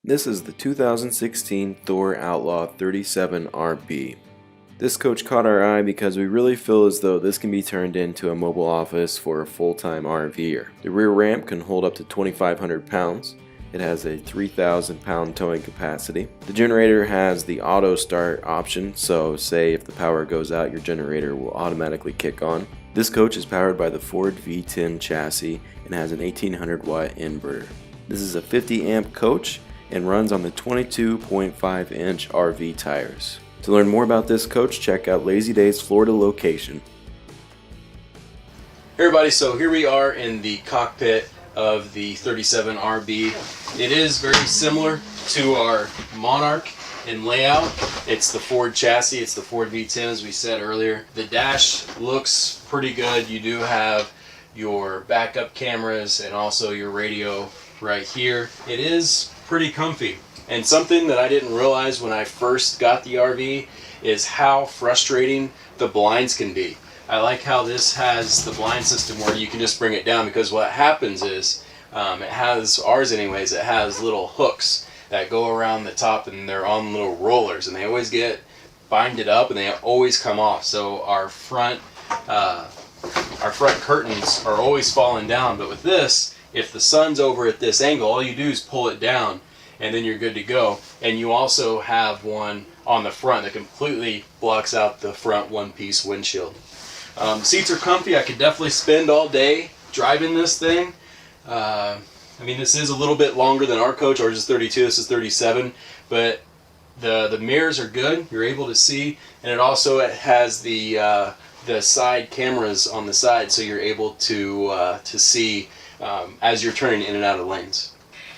This is the 2016 Thor Outlaw 37 RB. This coach caught our eye because we really feel as though this can be turned into a mobile office for a full-time RVer. The rear ramp can hold up to 2,500 pounds. It has a 3,000 pound towing capacity. The generator has the auto start option, so say if the power goes out, your generator will automatically kick on. This coach is powered by the Ford V10 chassis and has an 1800 watt inverter. This is a 50 amp coach and runs on the 22.5 inch RV tires. To learn more about this coach, check out Lazy Days Florida location. Hey everybody, so here we are in the cockpit of the 37 RB. It is very similar to our Monarch in layout. It's the Ford chassis, it's the Ford V10 as we said earlier. The dash looks pretty good. You do have your backup cameras and also your radio right here. It is pretty comfy. And something that I didn't realize when I first got the RV is how frustrating the blinds can be. I like how this has the blind system where you can just bring it down, because what happens is it has, ours anyways, it has little hooks that go around the top and they're on little rollers and they always get binded up and they always come off. So our front curtains are always falling down, but with this, if the sun's over at this angle, all you do is pull it down and then you're good to go. And you also have one on the front that completely blocks out the front one-piece windshield. Seats are comfy. I could definitely spend all day driving this thing. I mean, this is a little bit longer than our coach. Ours is 32, this is 37, but the mirrors are good. You're able to see, and it also has the side cameras on the side, so you're able to see as you're turning in and out of lanes.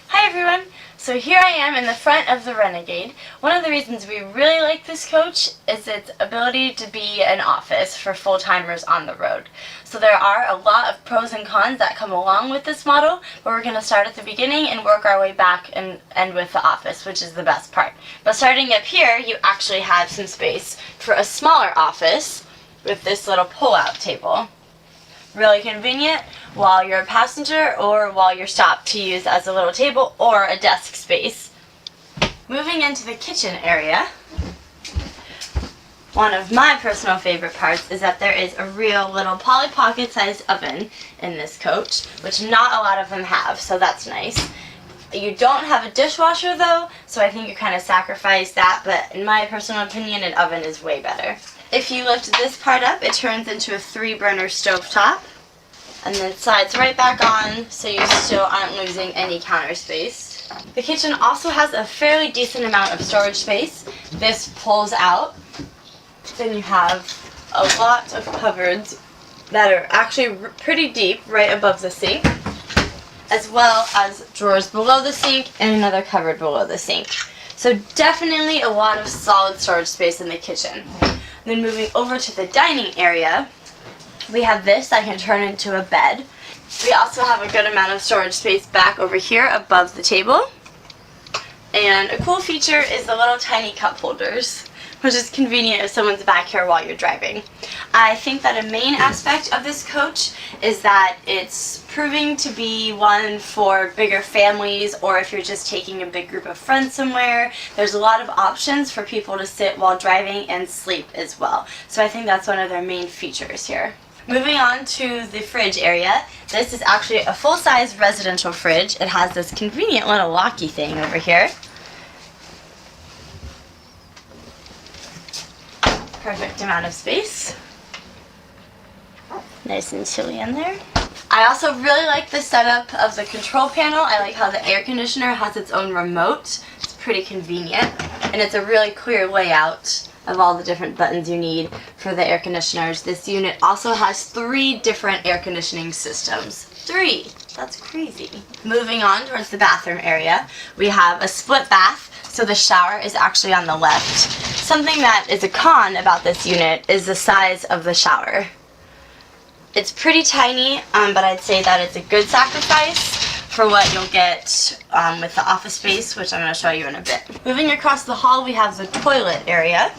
Hi everyone! So here I am in the front of the Renegade. One of the reasons we really like this coach is its ability to be an office for full-timers on the road. So there are a lot of pros and cons that come along with this model, but we're going to start at the beginning and work our way back and end with the office, which is the best part. But starting up here, you actually have some space for a smaller office with this little pull-out table. Really convenient while you're a passenger or while you're stopped to use as a little table or a desk space. Moving into the kitchen area, one of my personal favorite parts is that there is a real little Polly Pocket sized oven in this coach, which not a lot of them have, so that's nice. You don't have a dishwasher though, so I think you kind of sacrifice that, but in my personal opinion, an oven is way better. If you lift this part up, it turns into a 3-burner stovetop, and then slides right back on, so you still aren't losing any counter space. The kitchen also has a fairly decent amount of storage space. This pulls out. Then you have a lot of cupboards that are actually pretty deep right above the sink, as well as drawers below the sink and another cupboard below the sink. So definitely a lot of solid storage space in the kitchen. Then moving over to the dining area, we have this that can turn into a bed. We also have a good amount of storage space back over here above the table. And a cool feature is the little tiny cup holders, which is convenient if someone's back here while you're driving. I think that a main aspect of this coach is that it's proving to be one for bigger families, or if you're just taking a big group of friends somewhere. There's a lot of options for people to sit while driving and sleep as well. So I think that's one of their main features here. Moving on to the fridge area, this is actually a full-size residential fridge. It has this convenient little locky thing over here. Perfect amount of space. Nice and chilly in there. I also really like the setup of the control panel. I like how the air conditioner has its own remote. It's pretty convenient, and it's a really clear layout of all the different buttons you need for the air conditioners. This unit also has 3 different air conditioning systems. 3! That's crazy. Moving on towards the bathroom area, we have a split bath. So the shower is actually on the left. Something that is a con about this unit is the size of the shower. It's pretty tiny, but I'd say that it's a good sacrifice for what you'll get with the office space, which I'm going to show you in a bit. Moving across the hall, we have the toilet area.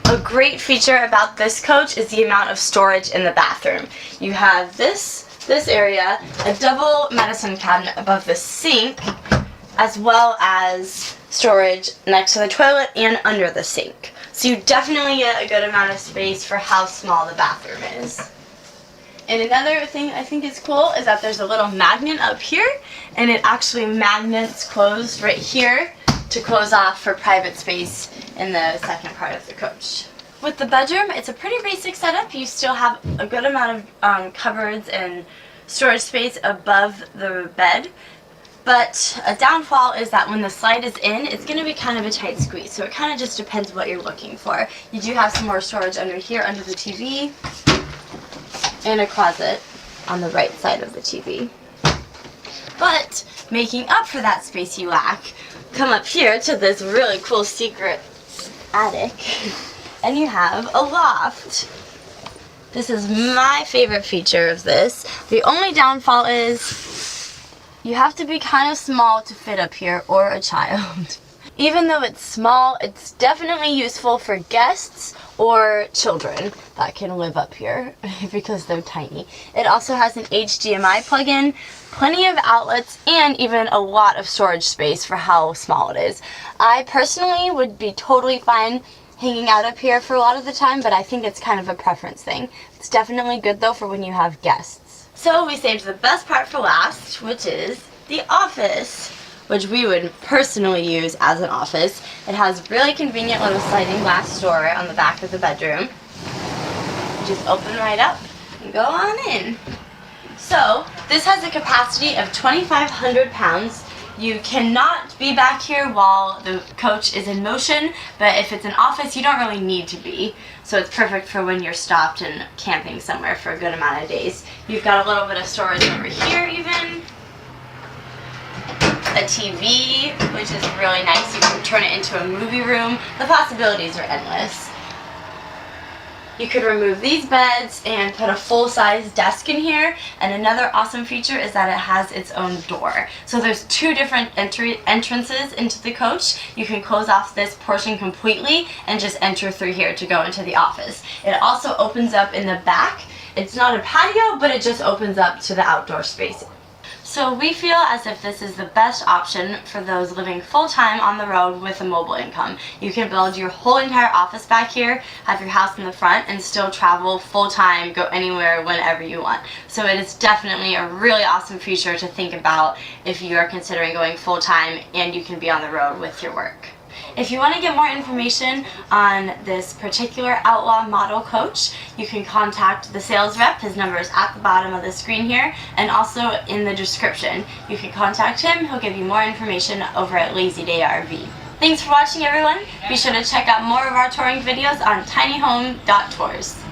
A great feature about this coach is the amount of storage in the bathroom. You have this this area, a double medicine cabinet above the sink, as well as storage next to the toilet and under the sink. So you definitely get a good amount of space for how small the bathroom is. And another thing I think is cool is that there's a little magnet up here, and it actually magnets closed right here to close off for private space in the second part of the coach. With the bedroom, it's a pretty basic setup. You still have a good amount of cupboards and storage space above the bed. But a downfall is that when the slide is in, it's going to be kind of a tight squeeze. So it kind of just depends what you're looking for. You do have some more storage under here, under the TV, and a closet on the right side of the TV. But making up for that space you lack, come up here to this really cool secret attic, and you have a loft. This is my favorite feature of this. The only downfall is you have to be kind of small to fit up here, or a child. Even though it's small, it's definitely useful for guests or children that can live up here because they're tiny. It also has an HDMI plug-in, plenty of outlets, and even a lot of storage space for how small it is. I personally would be totally fine hanging out up here for a lot of the time, but I think it's kind of a preference thing. It's definitely good though for when you have guests. So we saved the best part for last, which is the office, which we would personally use as an office. It has really convenient little sliding glass door on the back of the bedroom. You just open right up and go on in. So this has a capacity of 2,500 pounds. You cannot be back here while the coach is in motion, but if it's an office, you don't really need to be. So it's perfect for when you're stopped and camping somewhere for a good amount of days. You've got a little bit of storage over here even. A TV, which is really nice. You can turn it into a movie room. The possibilities are endless. You could remove these beds and put a full-size desk in here. And another awesome feature is that it has its own door. So there's two different entrances into the coach. You can close off this portion completely and just enter through here to go into the office. It also opens up in the back. It's not a patio, but it just opens up to the outdoor space. So we feel as if this is the best option for those living full-time on the road with a mobile income. You can build your whole entire office back here, have your house in the front, and still travel full-time, go anywhere whenever you want. So it is definitely a really awesome feature to think about if you are considering going full-time and you can be on the road with your work. If you want to get more information on this particular Outlaw model coach, you can contact the sales rep. His number is at the bottom of the screen here and also in the description. You can contact him. He'll give you more information over at Lazy Day RV. Thanks for watching, everyone. Be sure to check out more of our touring videos on tinyhome.tours.